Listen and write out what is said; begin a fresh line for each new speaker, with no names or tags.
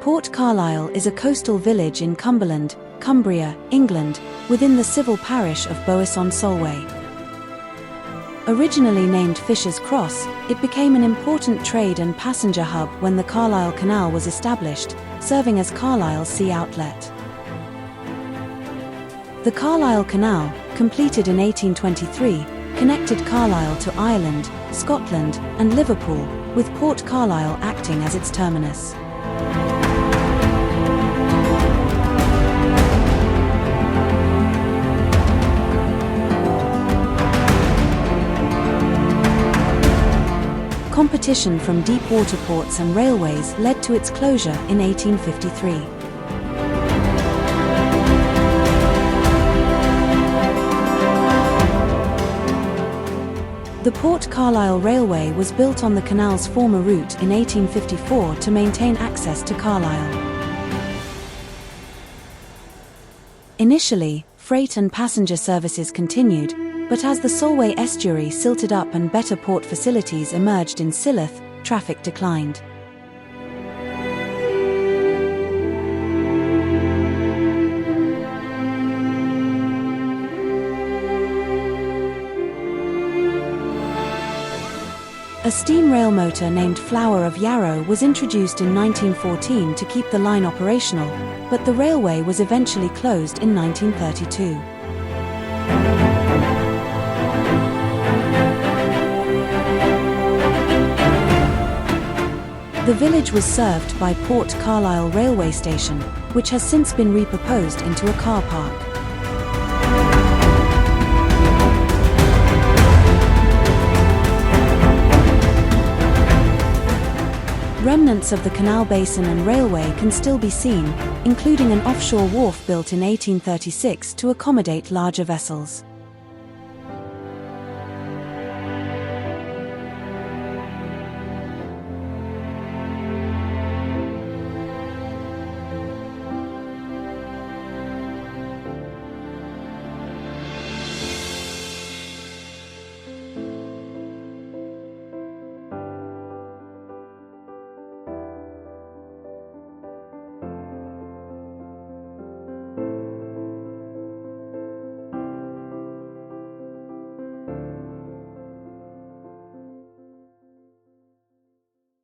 Port Carlisle is a coastal village in Cumberland, Cumbria, England, within the civil parish of Bowness-on-Solway. Originally named Fisher's Cross, it became an important trade and passenger hub when the Carlisle Canal was established, serving as Carlisle's sea outlet. The Carlisle Canal, completed in 1823, connected Carlisle to Ireland, Scotland, and Liverpool, with Port Carlisle acting as its terminus. Competition from deep-water ports and railways led to its closure in 1853. The Port Carlisle Railway was built on the canal's former route in 1854 to maintain access to Carlisle. Initially, freight and passenger services continued, but as the Solway estuary silted up and better port facilities emerged in Silloth, traffic declined. A steam railmotor named Flower of Yarrow was introduced in 1914 to keep the line operational, but the railway was eventually closed in 1932. The village was served by Port Carlisle Railway Station, which has since been repurposed into a car park. Remnants of the canal basin and railway can still be seen, including an offshore wharf built in 1836 to accommodate larger vessels.